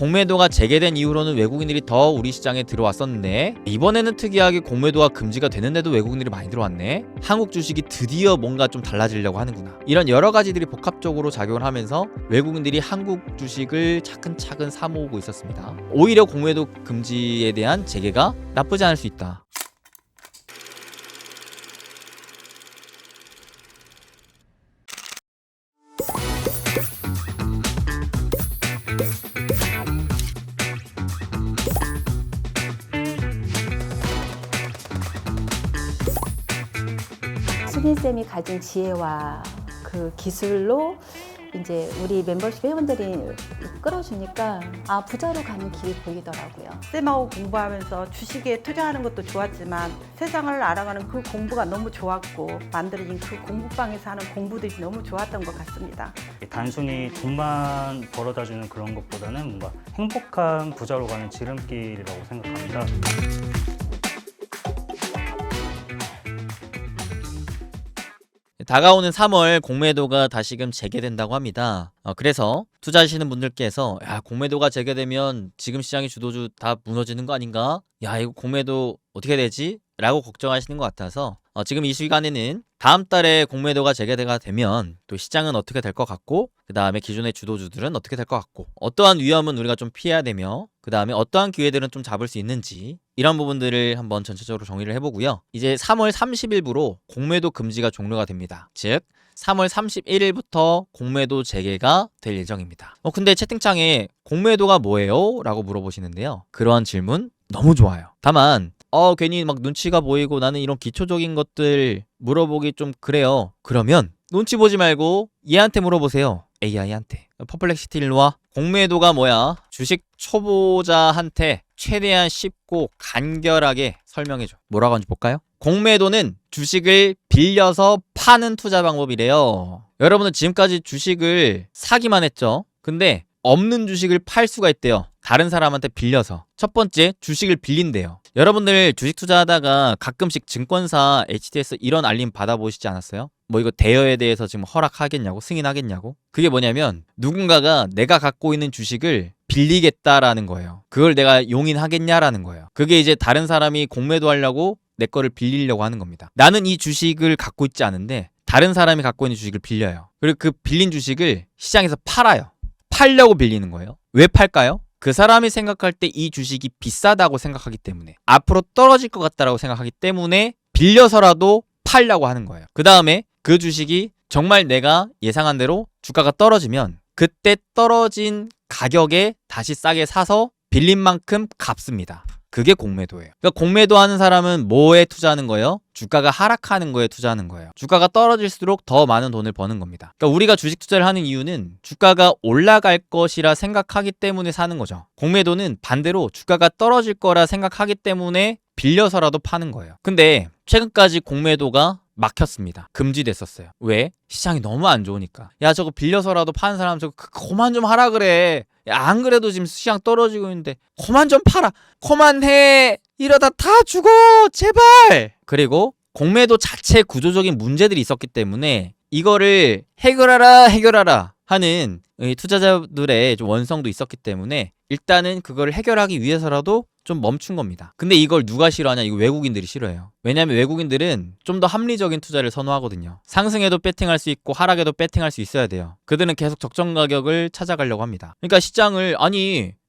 공매도가 재개된 이후로는 외국인들이 더 우리 시장에 들어왔었는데 이번에는 특이하게 공매도가 금지가 되는데도 외국인들이 많이 들어왔네. 한국 주식이 드디어 뭔가 좀 달라지려고 하는구나. 이런 여러 가지들이 복합적으로 작용을 하면서 외국인들이 한국 주식을 차근차근 사모으고 있었습니다. 오히려 공매도 금지에 대한 재개가 나쁘지 않을 수 있다. 수빈쌤이 가진 지혜와 그 기술로 이제 우리 멤버십 회원들이 끌어주니까 부자로 가는 길이 보이더라고요. 쌤하고 공부하면서 주식에 투자하는 것도 좋았지만 세상을 알아가는 그 공부가 너무 좋았고 만들어진 그 공부방에서 하는 공부들이 너무 좋았던 것 같습니다. 단순히 돈만 벌어다주는 그런 것보다는 뭔가 행복한 부자로 가는 지름길이라고 생각합니다. 다가오는 3월 공매도가 다시금 재개된다고 합니다. 그래서 투자하시는 분들께서 야, 공매도가 재개되면 지금 시장의 주도주 다 무너지는 거 아닌가? 야, 이거 공매도 어떻게 되지? 라고 걱정하시는 것 같아서 지금 이 시간에는 다음 달에 공매도가 재개가 되면 또 시장은 어떻게 될 것 같고 그 다음에 기존의 주도주들은 어떻게 될 것 같고 어떠한 위험은 우리가 좀 피해야 되며 그 다음에 어떠한 기회들은 좀 잡을 수 있는지 이런 부분들을 한번 전체적으로 정리를 해보고요. 이제 3월 30일부로 공매도 금지가 종료가 됩니다. 즉 3월 31일부터 공매도 재개가 될 예정입니다. 근데 채팅창에 공매도가 뭐예요? 라고 물어보시는데요. 그러한 질문 너무 좋아요. 다만 괜히 막 눈치가 보이고 나는 이런 기초적인 것들 물어보기 좀 그래요. 그러면 눈치 보지 말고 얘한테 물어보세요. AI한테. 퍼플렉시티 일로와. 공매도가 뭐야? 주식 초보자한테 최대한 쉽고 간결하게 설명해줘. 뭐라고 하는지 볼까요? 공매도는 주식을 빌려서 파는 투자 방법이래요. 여러분은 지금까지 주식을 사기만 했죠. 근데 없는 주식을 팔 수가 있대요. 다른 사람한테 빌려서. 첫 번째, 주식을 빌린대요. 여러분들 주식 투자하다가 가끔씩 증권사 HTS 이런 알림 받아보시지 않았어요? 뭐 이거 대여에 대해서 지금 허락하겠냐고, 승인하겠냐고? 그게 뭐냐면 누군가가 내가 갖고 있는 주식을 빌리겠다라는 거예요. 그걸 내가 용인하겠냐라는 거예요. 그게 이제 다른 사람이 공매도 하려고 내 거를 빌리려고 하는 겁니다. 나는 이 주식을 갖고 있지 않은데 다른 사람이 갖고 있는 주식을 빌려요. 그리고 그 빌린 주식을 시장에서 팔아요. 팔려고 빌리는 거예요. 왜 팔까요? 그 사람이 생각할 때 이 주식이 비싸다고 생각하기 때문에 앞으로 떨어질 것 같다라고 생각하기 때문에 빌려서라도 팔려고 하는 거예요. 그 다음에 그 주식이 정말 내가 예상한 대로 주가가 떨어지면 그때 떨어진 가격에 다시 싸게 사서 빌린 만큼 갚습니다. 그게 공매도예요. 그러니까 공매도 하는 사람은 뭐에 투자하는 거예요? 주가가 하락하는 거에 투자하는 거예요. 주가가 떨어질수록 더 많은 돈을 버는 겁니다. 그러니까 우리가 주식 투자를 하는 이유는 주가가 올라갈 것이라 생각하기 때문에 사는 거죠. 공매도는 반대로 주가가 떨어질 거라 생각하기 때문에 빌려서라도 파는 거예요. 근데 최근까지 공매도가 막혔습니다. 금지됐었어요. 왜? 시장이 너무 안 좋으니까. 야, 저거 빌려서라도 파는 사람 저거 그만 좀 하라 그래. 야, 안 그래도 지금 시장 떨어지고 있는데 그만 좀 팔아. 그만해. 이러다 다 죽어. 제발. 그리고 공매도 자체 구조적인 문제들이 있었기 때문에 이거를 해결하라 하는 투자자들의 좀 원성도 있었기 때문에 일단은 그걸 해결하기 위해서라도 좀 멈춘 겁니다. 근데 이걸 누가 싫어하냐? 이거 외국인들이 싫어해요. 왜냐하면 외국인들은 좀 더 합리적인 투자를 선호하거든요. 상승해도 배팅할 수 있고 하락해도 배팅할 수 있어야 돼요. 그들은 계속 적정 가격을 찾아가려고 합니다. 그러니까 시장을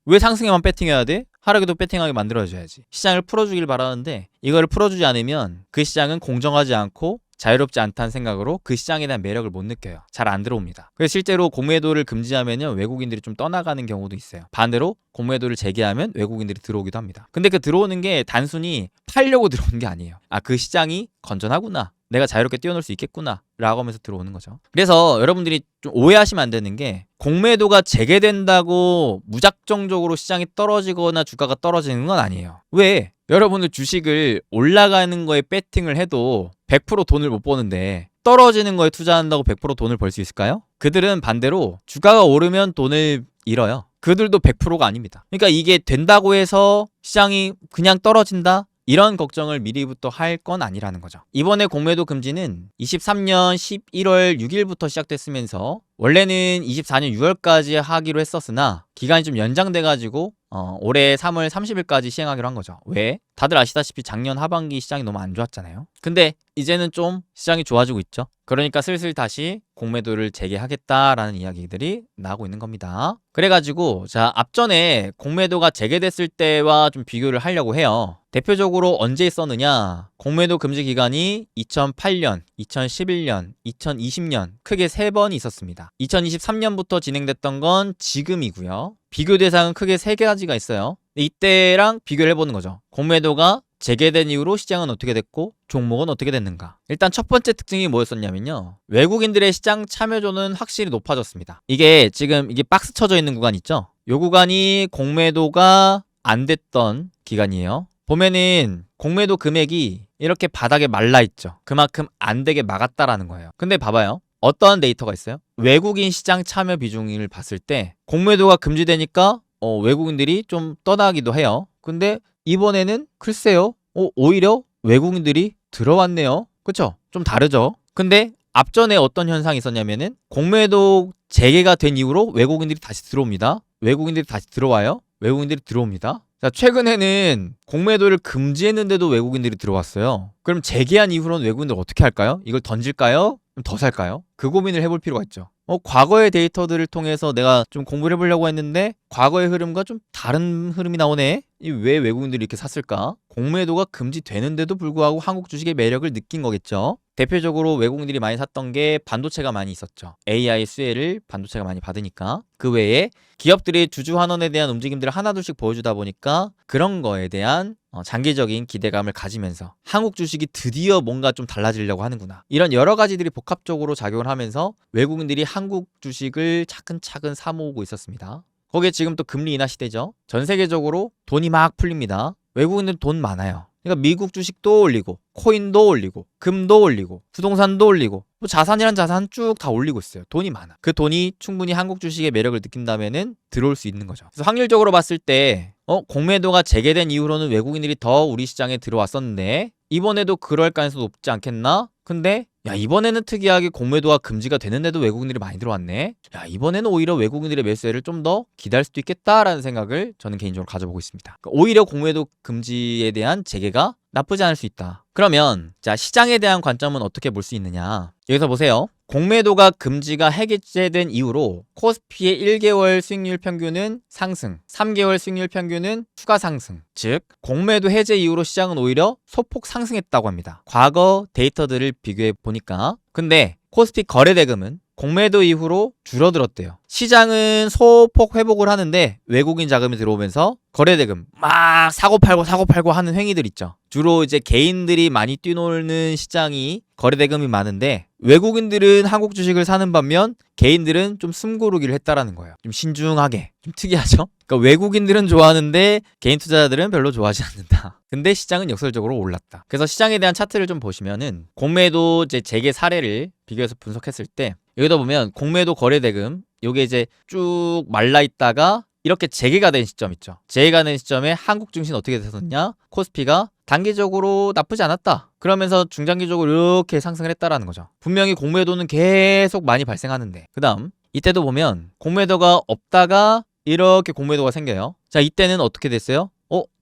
왜 상승에만 배팅해야 돼? 하락에도 배팅하게 만들어줘야지. 시장을 풀어주길 바라는데 이걸 풀어주지 않으면 그 시장은 공정하지 않고 자유롭지 않다는 생각으로 그 시장에 대한 매력을 못 느껴요. 잘 안 들어옵니다. 그래서 실제로 공매도를 금지하면 외국인들이 좀 떠나가는 경우도 있어요. 반대로 공매도를 재개하면 외국인들이 들어오기도 합니다. 근데 그 들어오는 게 단순히 팔려고 들어오는 게 아니에요. 그 시장이 건전하구나. 내가 자유롭게 뛰어놀 수 있겠구나 라고 하면서 들어오는 거죠. 그래서 여러분들이 좀 오해하시면 안 되는 게 공매도가 재개된다고 무작정적으로 시장이 떨어지거나 주가가 떨어지는 건 아니에요. 왜? 여러분들 주식을 올라가는 거에 배팅을 해도 100% 돈을 못 버는데 떨어지는 거에 투자한다고 100% 돈을 벌 수 있을까요? 그들은 반대로 주가가 오르면 돈을 잃어요. 그들도 100%가 아닙니다. 그러니까 이게 된다고 해서 시장이 그냥 떨어진다? 이런 걱정을 미리부터 할 건 아니라는 거죠. 이번에 공매도 금지는 23년 11월 6일부터 시작됐으면서 원래는 24년 6월까지 하기로 했었으나 기간이 좀 연장돼가지고 올해 3월 30일까지 시행하기로 한 거죠. 왜? 다들 아시다시피 작년 하반기 시장이 너무 안 좋았잖아요. 근데 이제는 좀 시장이 좋아지고 있죠. 그러니까 슬슬 다시 공매도를 재개하겠다라는 이야기들이 나오고 있는 겁니다. 그래가지고 자, 앞전에 공매도가 재개됐을 때와 좀 비교를 하려고 해요. 대표적으로 언제 있었느냐? 공매도 금지 기간이 2008년, 2011년, 2020년 크게 3번 있었습니다. 2023년부터 진행됐던 건 지금이고요. 비교 대상은 크게 3가지가 있어요. 이때랑 비교를 해보는 거죠. 공매도가 재개된 이후로 시장은 어떻게 됐고 종목은 어떻게 됐는가. 일단 첫 번째 특징이 뭐였었냐면요. 외국인들의 시장 참여도는 확실히 높아졌습니다. 이게 지금 이게 박스 쳐져 있는 구간 있죠? 이 구간이 공매도가 안 됐던 기간이에요. 보면은 공매도 금액이 이렇게 바닥에 말라있죠. 그만큼 안 되게 막았다라는 거예요. 근데 봐봐요. 어떤 데이터가 있어요? 외국인 시장 참여 비중을 봤을 때 공매도가 금지되니까 외국인들이 좀 떠나기도 해요. 근데 이번에는 글쎄요. 오히려 외국인들이 들어왔네요. 그쵸? 좀 다르죠? 근데 앞전에 어떤 현상이 있었냐면은 공매도 재개가 된 이후로 외국인들이 다시 들어옵니다. 외국인들이 다시 들어와요. 외국인들이 들어옵니다. 자, 최근에는 공매도를 금지했는데도 외국인들이 들어왔어요. 그럼 재개한 이후로는 외국인들 어떻게 할까요? 이걸 던질까요? 더 살까요? 그 고민을 해볼 필요가 있죠. 과거의 데이터들을 통해서 내가 좀 공부를 해보려고 했는데 과거의 흐름과 좀 다른 흐름이 나오네? 왜 외국인들이 이렇게 샀을까? 공매도가 금지되는데도 불구하고 한국 주식의 매력을 느낀 거겠죠. 대표적으로 외국인들이 많이 샀던 게 반도체가 많이 있었죠. AI 수혜를 반도체가 많이 받으니까. 그 외에 기업들이 주주 환원에 대한 움직임들을 하나둘씩 보여주다 보니까 그런 거에 대한 장기적인 기대감을 가지면서 한국 주식이 드디어 뭔가 좀 달라지려고 하는구나. 이런 여러 가지들이 복합적으로 작용을 하면서 외국인들이 한국 주식을 차근차근 사모으고 있었습니다. 거기에 지금 또 금리 인하 시대죠. 전 세계적으로 돈이 막 풀립니다. 외국인들 돈 많아요. 그러니까 미국 주식도 올리고 코인도 올리고 금도 올리고 부동산도 올리고 뭐 자산이란 자산 쭉 다 올리고 있어요. 돈이 많아. 그 돈이 충분히 한국 주식의 매력을 느낀다면은 들어올 수 있는 거죠. 그래서 확률적으로 봤을 때 공매도가 재개된 이후로는 외국인들이 더 우리 시장에 들어왔었는데 이번에도 그럴 가능성이 높지 않겠나? 근데 야, 이번에는 특이하게 공매도가 금지가 되는데도 외국인들이 많이 들어왔네. 야, 이번에는 오히려 외국인들의 매수세를 좀 더 기다릴 수도 있겠다라는 생각을 저는 개인적으로 가져보고 있습니다. 그러니까 오히려 공매도 금지에 대한 재개가 나쁘지 않을 수 있다. 그러면 자, 시장에 대한 관점은 어떻게 볼 수 있느냐? 여기서 보세요. 공매도가 금지가 해제된 이후로 코스피의 1개월 수익률 평균은 상승, 3개월 수익률 평균은 추가 상승. 즉 공매도 해제 이후로 시장은 오히려 소폭 상승했다고 합니다. 과거 데이터들을 비교해 보니까. 근데 코스피 거래대금은 공매도 이후로 줄어들었대요. 시장은 소폭 회복을 하는데 외국인 자금이 들어오면서 거래대금 막 사고 팔고 하는 행위들 있죠. 주로 이제 개인들이 많이 뛰노는 시장이 거래대금이 많은데 외국인들은 한국 주식을 사는 반면 개인들은 좀 숨고르기를 했다라는 거예요. 좀 신중하게. 좀 특이하죠? 그러니까 외국인들은 좋아하는데 개인 투자자들은 별로 좋아하지 않는다. 근데 시장은 역설적으로 올랐다. 그래서 시장에 대한 차트를 좀 보시면은 공매도 이제 재개 사례를 비교해서 분석했을 때 여기다 보면 공매도 거래대금 요게 이제 쭉 말라 있다가 이렇게 재개가 된 시점 있죠. 재개가 된 시점에 한국 증시는 어떻게 됐었냐? 코스피가 단기적으로 나쁘지 않았다. 그러면서 중장기적으로 이렇게 상승을 했다라는 거죠. 분명히 공매도는 계속 많이 발생하는데 그 다음 이때도 보면 공매도가 없다가 이렇게 공매도가 생겨요. 자, 이때는 어떻게 됐어요?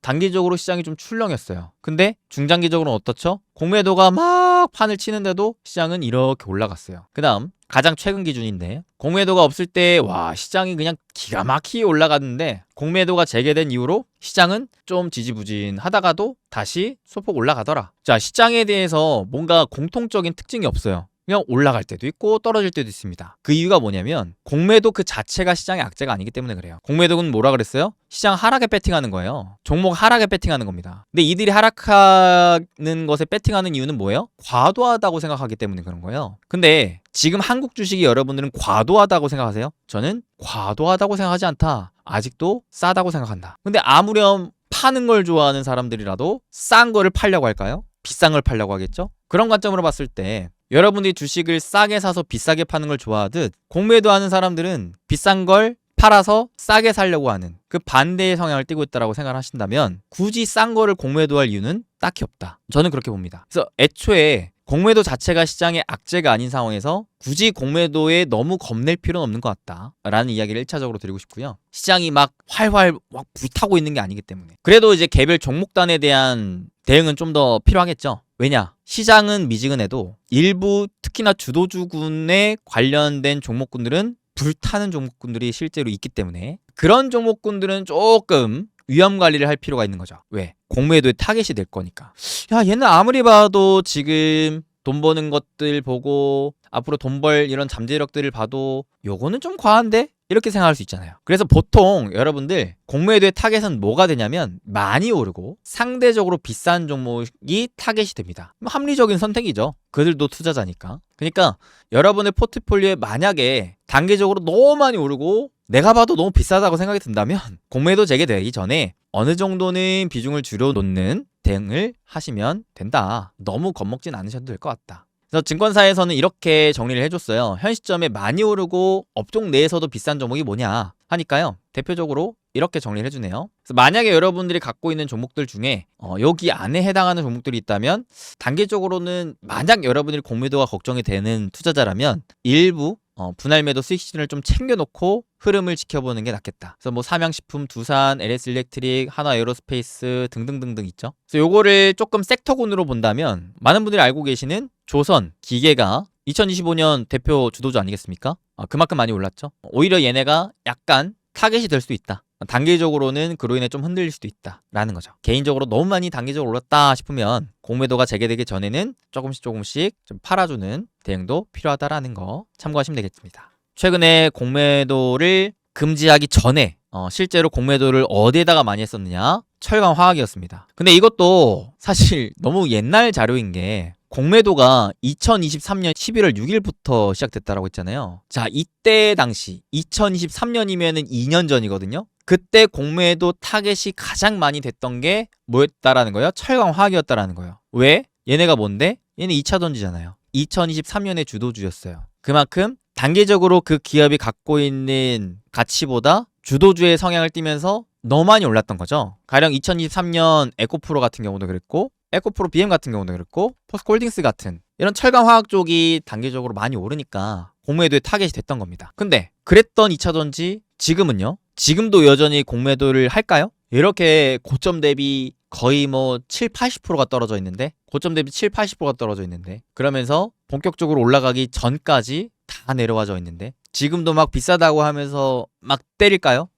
단기적으로 시장이 좀 출렁였어요. 근데 중장기적으로는 어떻죠? 공매도가 막 판을 치는데도 시장은 이렇게 올라갔어요. 그 다음 가장 최근 기준인데 공매도가 없을 때 와, 시장이 그냥 기가 막히게 올라갔는데 공매도가 재개된 이후로 시장은 좀 지지부진하다가도 다시 소폭 올라가더라. 자, 시장에 대해서 뭔가 공통적인 특징이 없어요. 그냥 올라갈 때도 있고 떨어질 때도 있습니다. 그 이유가 뭐냐면 공매도 그 자체가 시장의 악재가 아니기 때문에 그래요. 공매도는 뭐라 그랬어요? 시장 하락에 배팅하는 거예요. 종목 하락에 배팅하는 겁니다. 근데 이들이 하락하는 것에 배팅하는 이유는 뭐예요? 과도하다고 생각하기 때문에 그런 거예요. 근데 지금 한국 주식이 여러분들은 과도하다고 생각하세요? 저는 과도하다고 생각하지 않다. 아직도 싸다고 생각한다. 근데 아무렴 파는 걸 좋아하는 사람들이라도 싼 거를 팔려고 할까요? 비싼 걸 팔려고 하겠죠? 그런 관점으로 봤을 때 여러분들이 주식을 싸게 사서 비싸게 파는 걸 좋아하듯 공매도 하는 사람들은 비싼 걸 팔아서 싸게 살려고 하는 그 반대의 성향을 띠고 있다라고 생각하신다면 굳이 싼 거를 공매도할 이유는 딱히 없다. 저는 그렇게 봅니다. 그래서 애초에 공매도 자체가 시장의 악재가 아닌 상황에서 굳이 공매도에 너무 겁낼 필요는 없는 것 같다라는 이야기를 1차적으로 드리고 싶고요. 시장이 막 활활 막 불타고 있는 게 아니기 때문에. 그래도 이제 개별 종목단에 대한 대응은 좀 더 필요하겠죠. 왜냐? 시장은 미지근해도 일부 특히나 주도주군에 관련된 종목군들은 불타는 종목군들이 실제로 있기 때문에 그런 종목군들은 조금 위험 관리를 할 필요가 있는 거죠. 왜? 공매도에 타겟이 될 거니까. 야, 얘는 아무리 봐도 지금 돈 버는 것들 보고 앞으로 돈 벌 이런 잠재력들을 봐도 요거는 좀 과한데? 이렇게 생각할 수 있잖아요. 그래서 보통 여러분들 공매도의 타겟은 뭐가 되냐면 많이 오르고 상대적으로 비싼 종목이 타겟이 됩니다. 합리적인 선택이죠. 그들도 투자자니까. 그러니까 여러분의 포트폴리오에 만약에 단기적으로 너무 많이 오르고 내가 봐도 너무 비싸다고 생각이 든다면 공매도 재개되기 전에 어느 정도는 비중을 줄여놓는 대응을 하시면 된다. 너무 겁먹진 않으셔도 될 것 같다. 그래서 증권사에서는 이렇게 정리를 해줬어요. 현 시점에 많이 오르고 업종 내에서도 비싼 종목이 뭐냐 하니까요. 대표적으로 이렇게 정리를 해주네요. 그래서 만약에 여러분들이 갖고 있는 종목들 중에 여기 안에 해당하는 종목들이 있다면 단기적으로는 만약 여러분들이 공매도가 걱정이 되는 투자자라면 일부 분할 매도 수익 시즌을 좀 챙겨놓고 흐름을 지켜보는 게 낫겠다. 그래서 뭐 삼양식품, 두산, LS일렉트릭, 한화에어로스페이스 등등등등 있죠. 그래서 요거를 조금 섹터군으로 본다면 많은 분들이 알고 계시는 조선, 기계가 2025년 대표 주도주 아니겠습니까? 그만큼 많이 올랐죠. 오히려 얘네가 약간 타겟이 될 수도 있다. 단기적으로는 그로 인해 좀 흔들릴 수도 있다라는 거죠. 개인적으로 너무 많이 단기적으로 올랐다 싶으면 공매도가 재개되기 전에는 조금씩 좀 팔아주는 대응도 필요하다라는 거 참고하시면 되겠습니다. 최근에 공매도를 금지하기 전에 실제로 공매도를 어디에다가 많이 했었느냐? 철강화학이었습니다. 근데 이것도 사실 너무 옛날 자료인 게 공매도가 2023년 11월 6일부터 시작됐다라고 했잖아요. 자, 이때 당시 2023년이면은 2년 전이거든요. 그때 공매도 타겟이 가장 많이 됐던 게 뭐였다라는 거예요? 철강화학이었다라는 거예요. 왜? 얘네가 뭔데? 얘네 2차 전지잖아요. 2023년에 주도주였어요. 그만큼 단기적으로 그 기업이 갖고 있는 가치보다 주도주의 성향을 띠면서 너무 많이 올랐던 거죠. 가령 2023년 에코프로 같은 경우도 그랬고 에코프로 BM 같은 경우도 그랬고 포스코홀딩스 같은 이런 철강화학 쪽이 단기적으로 많이 오르니까 공매도에 타겟이 됐던 겁니다. 근데 그랬던 2차 전지 지금은요? 지금도 여전히 공매도를 할까요? 이렇게 고점 대비 거의 뭐 7, 80%가 떨어져 있는데 고점 대비 7, 80%가 떨어져 있는데 그러면서 본격적으로 올라가기 전까지 다 내려와져 있는데 지금도 막 비싸다고 하면서 막 때릴까요?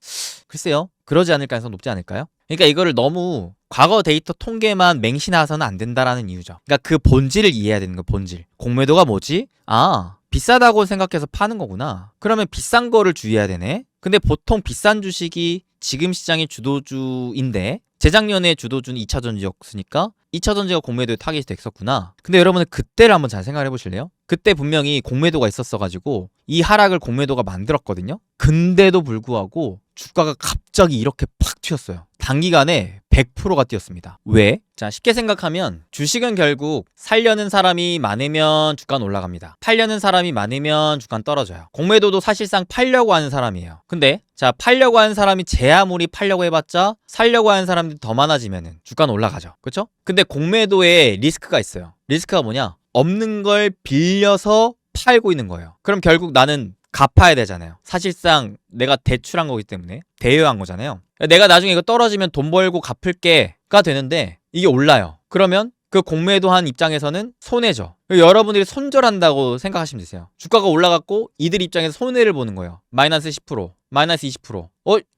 글쎄요. 그러지 않을 가능성이 높지 않을까요? 그러니까 이거를 너무 과거 데이터 통계만 맹신해서는 안 된다라는 이유죠. 그러니까 그 본질을 이해해야 되는 거, 본질. 공매도가 뭐지? 아, 비싸다고 생각해서 파는 거구나. 그러면 비싼 거를 주의해야 되네. 근데 보통 비싼 주식이 지금 시장의 주도주인데 재작년에 주도주는 2차 전지였으니까 2차 전지가 공매도에 타겟이 됐었구나. 근데 여러분은 그때를 한번 잘 생각해 보실래요? 그때 분명히 공매도가 있었어가지고 이 하락을 공매도가 만들었거든요. 근데도 불구하고 주가가 갑자기 이렇게 팍 튀었어요. 단기간에 100%가 뛰었습니다. 왜? 자, 쉽게 생각하면 주식은 결국 살려는 사람이 많으면 주가는 올라갑니다. 팔려는 사람이 많으면 주가는 떨어져요. 공매도도 사실상 팔려고 하는 사람이에요. 근데 자, 팔려고 하는 사람이 제 아무리 팔려고 해봤자 살려고 하는 사람들이 더 많아지면은 주가는 올라가죠. 그렇죠? 근데 공매도에 리스크가 있어요. 리스크가 뭐냐? 없는 걸 빌려서 팔고 있는 거예요. 그럼 결국 나는 갚아야 되잖아요. 사실상 내가 대출한 거기 때문에 대여한 거잖아요. 내가 나중에 이거 떨어지면 돈 벌고 갚을게가 되는데 이게 올라요. 그러면 그 공매도한 입장에서는 손해죠. 여러분들이 손절한다고 생각하시면 되세요. 주가가 올라갔고 이들 입장에서 손해를 보는 거예요. 마이너스 10%, 마이너스 20%.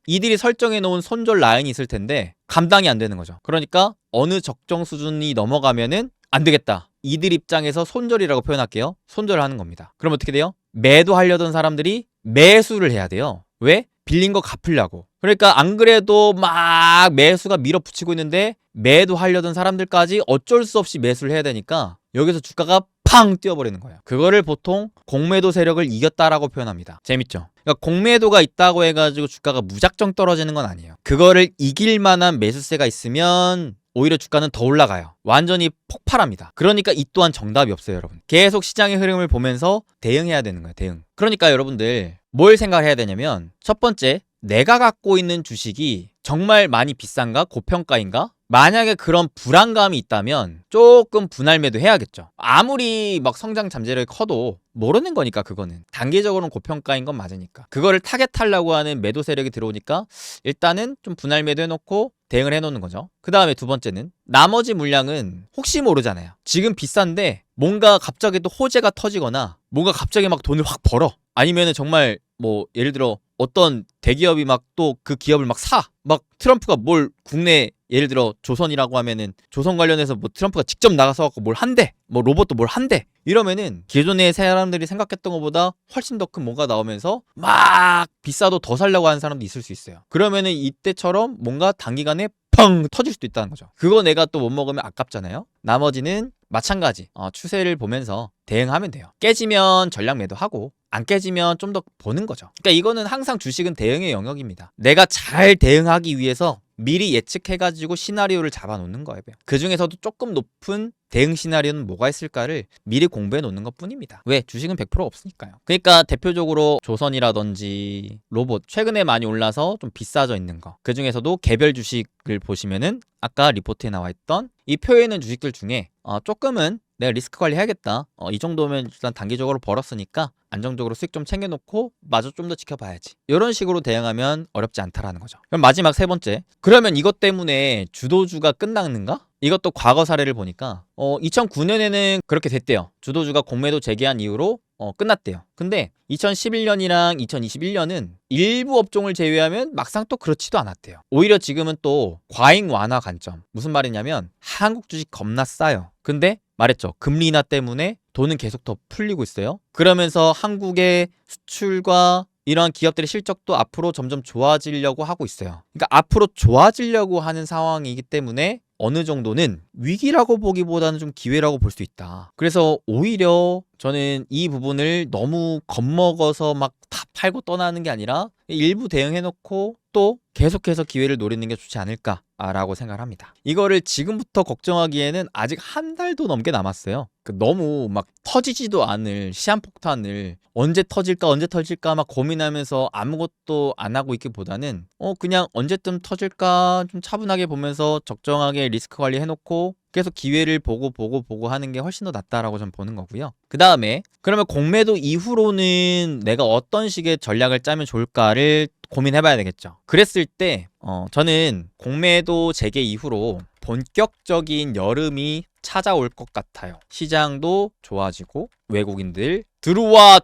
이들이 설정해 놓은 손절 라인이 있을 텐데 감당이 안 되는 거죠. 그러니까 어느 적정 수준이 넘어가면은 안 되겠다. 이들 입장에서 손절이라고 표현할게요. 손절을 하는 겁니다. 그럼 어떻게 돼요? 매도하려던 사람들이 매수를 해야 돼요. 왜? 빌린 거 갚으려고. 그러니까 안 그래도 막 매수가 밀어붙이고 있는데 매도하려던 사람들까지 어쩔 수 없이 매수를 해야 되니까 여기서 주가가 팡 뛰어버리는 거예요. 그거를 보통 공매도 세력을 이겼다라고 표현합니다. 재밌죠? 그러니까 공매도가 있다고 해가지고 주가가 무작정 떨어지는 건 아니에요. 그거를 이길 만한 매수세가 있으면 오히려 주가는 더 올라가요. 완전히 폭발합니다. 그러니까 이 또한 정답이 없어요, 여러분. 계속 시장의 흐름을 보면서 대응해야 되는 거예요, 대응. 그러니까 여러분들 뭘 생각해야 되냐면 첫 번째, 내가 갖고 있는 주식이 정말 많이 비싼가? 고평가인가? 만약에 그런 불안감이 있다면 조금 분할 매도해야겠죠. 아무리 막 성장 잠재력이 커도 모르는 거니까 그거는. 단기적으로는 고평가인 건 맞으니까. 그거를 타겟하려고 하는 매도 세력이 들어오니까 일단은 좀 분할 매도해놓고 대응을 해놓는 거죠. 그 다음에 두 번째는 나머지 물량은 혹시 모르잖아요. 지금 비싼데 뭔가 갑자기 또 호재가 터지거나 뭔가 갑자기 막 돈을 확 벌어. 아니면은 정말 뭐 예를 들어 어떤 대기업이 막 또 그 기업을 막 사. 막 트럼프가 뭘 국내 예를 들어 조선이라고 하면은 조선 관련해서 뭐 트럼프가 직접 나가서 갖고 뭘 한대. 뭐 로봇도 뭘 한대. 이러면은 기존의 사람들이 생각했던 것보다 훨씬 더 큰 뭔가 나오면서 막 비싸도 더 살려고 하는 사람도 있을 수 있어요. 그러면은 이때처럼 뭔가 단기간에 펑 터질 수도 있다는 거죠. 그거 내가 또 못 먹으면 아깝잖아요. 나머지는 마찬가지 추세를 보면서 대응하면 돼요. 깨지면 전략 매도하고 안 깨지면 좀 더 보는 거죠. 그러니까 이거는 항상 주식은 대응의 영역입니다. 내가 잘 대응하기 위해서 미리 예측해가지고 시나리오를 잡아놓는 거예요. 그 중에서도 조금 높은 대응 시나리오는 뭐가 있을까를 미리 공부해 놓는 것 뿐입니다. 왜? 주식은 100% 없으니까요. 그러니까 대표적으로 조선이라든지 로봇 최근에 많이 올라서 좀 비싸져 있는 거. 그 중에서도 개별 주식을 보시면은 아까 리포트에 나와 있던 이 표에 있는 주식들 중에 조금은 내가 리스크 관리 해야겠다. 이 정도면 일단 단기적으로 벌었으니까 안정적으로 수익 좀 챙겨놓고 마저 좀 더 지켜봐야지. 이런 식으로 대응하면 어렵지 않다라는 거죠. 그럼 마지막 세 번째. 그러면 이것 때문에 주도주가 끝났는가? 이것도 과거 사례를 보니까 2009년에는 그렇게 됐대요. 주도주가 공매도 재개한 이후로 끝났대요. 근데 2011년이랑 2021년은 일부 업종을 제외하면 막상 또 그렇지도 않았대요. 오히려 지금은 또 과잉 완화 관점. 무슨 말이냐면 한국 주식 겁나 싸요. 근데 말했죠. 금리 인하 때문에 돈은 계속 더 풀리고 있어요. 그러면서 한국의 수출과 이러한 기업들의 실적도 앞으로 점점 좋아지려고 하고 있어요. 그러니까 앞으로 좋아지려고 하는 상황이기 때문에 어느 정도는 위기라고 보기보다는 좀 기회라고 볼 수 있다. 그래서 오히려 저는 이 부분을 너무 겁먹어서 막 다 팔고 떠나는 게 아니라 일부 대응해놓고 또 계속해서 기회를 노리는 게 좋지 않을까라고 생각을 합니다. 이거를 지금부터 걱정하기에는 아직 한 달도 넘게 남았어요. 너무 막 터지지도 않을 시한폭탄을 언제 터질까 막 고민하면서 아무것도 안 하고 있기보다는 그냥 언제쯤 터질까 좀 차분하게 보면서 적정하게 리스크 관리 해놓고 계속 기회를 보고 하는 게 훨씬 더 낫다라고 저는 보는 거고요. 그 다음에 그러면 공매도 이후로는 내가 어떤 식의 전략을 짜면 좋을까를 고민해봐야 되겠죠. 그랬을 때 저는 공매도 재개 이후로 본격적인 여름이 찾아올 것 같아요. 시장도 좋아지고 외국인들 들어와.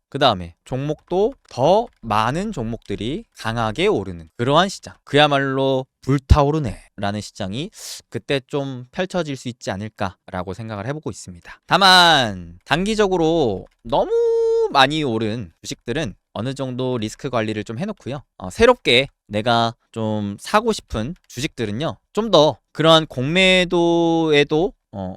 그 다음에 종목도 더 많은 종목들이 강하게 오르는 그러한 시장. 그야말로 불타오르네 라는 시장이 그때 좀 펼쳐질 수 있지 않을까라고 생각을 해보고 있습니다. 다만 단기적으로 너무 많이 오른 주식들은 어느 정도 리스크 관리를 좀 해놓고요. 새롭게 내가 좀 사고 싶은 주식들은요. 좀 더 그러한 공매도에도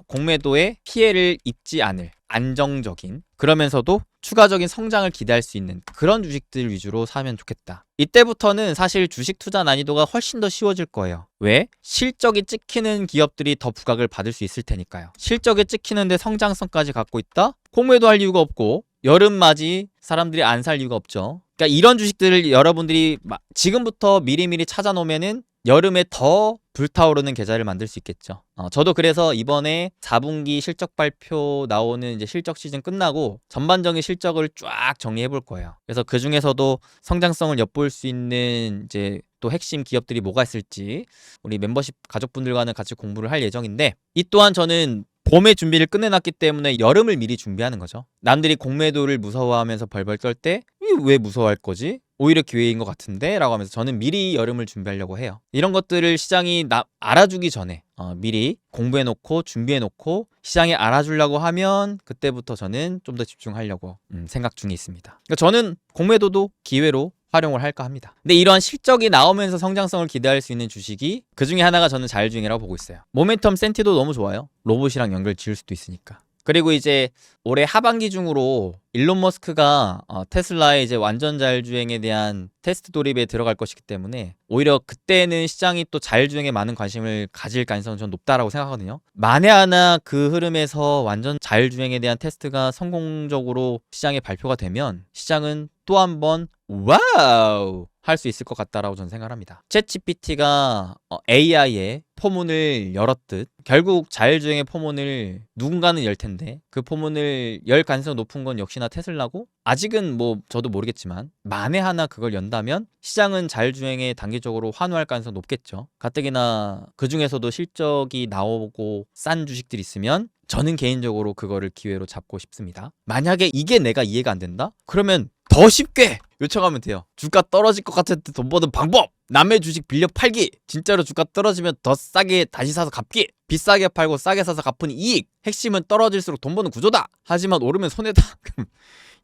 공매도에 피해를 입지 않을 안정적인 그러면서도 추가적인 성장을 기대할 수 있는 그런 주식들 위주로 사면 좋겠다. 이때부터는 사실 주식 투자 난이도가 훨씬 더 쉬워질 거예요. 왜? 실적이 찍히는 기업들이 더 부각을 받을 수 있을 테니까요. 실적이 찍히는데 성장성까지 갖고 있다? 공매도할 이유가 없고 여름맞이 사람들이 안 살 이유가 없죠. 그러니까 이런 주식들을 여러분들이 지금부터 미리미리 찾아놓으면은 여름에 더 불타오르는 계좌를 만들 수 있겠죠. 저도 그래서 이번에 4분기 실적 발표 나오는 이제 실적 시즌 끝나고 전반적인 실적을 쫙 정리해 볼 거예요. 그래서 그 중에서도 성장성을 엿볼 수 있는 이제 또 핵심 기업들이 뭐가 있을지 우리 멤버십 가족분들과는 같이 공부를 할 예정인데 이 또한 저는 봄에 준비를 끝내놨기 때문에 여름을 미리 준비하는 거죠. 남들이 공매도를 무서워하면서 벌벌 떨 때 왜 무서워할 거지? 오히려 기회인 것 같은데? 라고 하면서 저는 미리 여름을 준비하려고 해요. 이런 것들을 시장이 알아주기 전에 미리 공부해놓고 준비해놓고 시장이 알아주려고 하면 그때부터 저는 좀 더 집중하려고 생각 중에 있습니다. 그러니까 저는 공매도도 기회로 활용을 할까 합니다. 근데 이러한 실적이 나오면서 성장성을 기대할 수 있는 주식이 그 중에 하나가 저는 자율주행이라고 보고 있어요. 모멘텀 센티도 너무 좋아요. 로봇이랑 연결 지을 수도 있으니까. 그리고 이제 올해 하반기 중으로 일론 머스크가 테슬라의 이제 완전 자율주행에 대한 테스트 돌입에 들어갈 것이기 때문에 오히려 그때는 시장이 또 자율주행에 많은 관심을 가질 가능성은 전 높다라고 생각하거든요. 만에 하나 그 흐름에서 완전 자율주행에 대한 테스트가 성공적으로 시장에 발표가 되면 시장은 또 한 번 와우 할 수 있을 것 같다라고 저는 생각합니다. 챗 GPT가 AI의 포문을 열었듯 결국 자율주행의 포문을 누군가는 열 텐데 그 포문을 열 가능성 높은 건 역시나 테슬라고 아직은 뭐 저도 모르겠지만 만에 하나 그걸 연다면 시장은 자율주행에 단기적으로 환호할 가능성 높겠죠. 가뜩이나 그 중에서도 실적이 나오고 싼 주식들이 있으면 저는 개인적으로 그거를 기회로 잡고 싶습니다. 만약에 이게 내가 이해가 안 된다? 그러면 더 쉽게 요청하면 돼요. 주가 떨어질 것 같을 때 돈 버는 방법! 남의 주식 빌려 팔기! 진짜로 주가 떨어지면 더 싸게 다시 사서 갚기! 비싸게 팔고 싸게 사서 갚은 이익! 핵심은 떨어질수록 돈 버는 구조다! 하지만 오르면 손해다!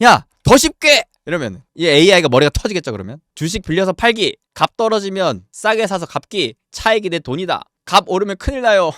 야! 더 쉽게! 이러면 이 AI가 머리가 터지겠죠 그러면? 주식 빌려서 팔기! 값 떨어지면 싸게 사서 갚기! 차익이 내 돈이다! 값 오르면 큰일 나요!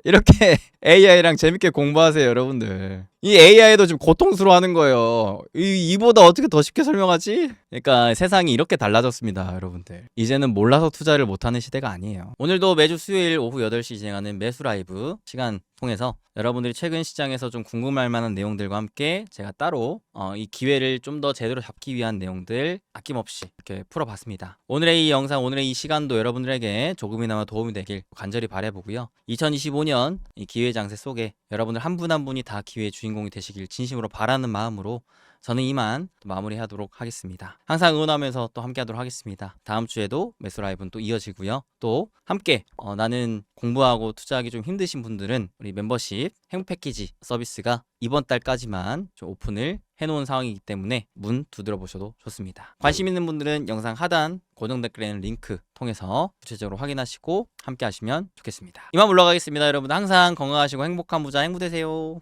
이렇게 AI랑 재밌게 공부하세요 여러분들. 이 AI도 좀 고통스러워하는 거예요. 이보다 어떻게 더 쉽게 설명하지? 그러니까 세상이 이렇게 달라졌습니다 여러분들. 이제는 몰라서 투자를 못하는 시대가 아니에요. 오늘도 매주 수요일 오후 8시 진행하는 매수 라이브 시간 통해서 여러분들이 최근 시장에서 좀 궁금할 만한 내용들과 함께 제가 따로 이 기회를 좀 더 제대로 잡기 위한 내용들 아낌없이 이렇게 풀어봤습니다. 오늘의 이 영상, 오늘의 이 시간도 여러분들에게 조금이나마 도움이 되길 간절히 바라보고요. 2025년 이 기회 장세 속에 여러분들 한 분 한 분이 다 기회의 주인공이 되시길 진심으로 바라는 마음으로 저는 이만 마무리하도록 하겠습니다. 항상 응원하면서 또 함께하도록 하겠습니다. 다음 주에도 매수 라이브는 또 이어지고요. 또 함께 나는 공부하고 투자하기 좀 힘드신 분들은 우리 멤버십 행복 패키지 서비스가 이번 달까지만 좀 오픈을 해놓은 상황이기 때문에 문 두드려 보셔도 좋습니다. 관심 있는 분들은 영상 하단 고정 댓글에 있는 링크 통해서 구체적으로 확인하시고 함께 하시면 좋겠습니다. 이만 물러가겠습니다. 여러분 항상 건강하시고 행복한 부자 행복 되세요.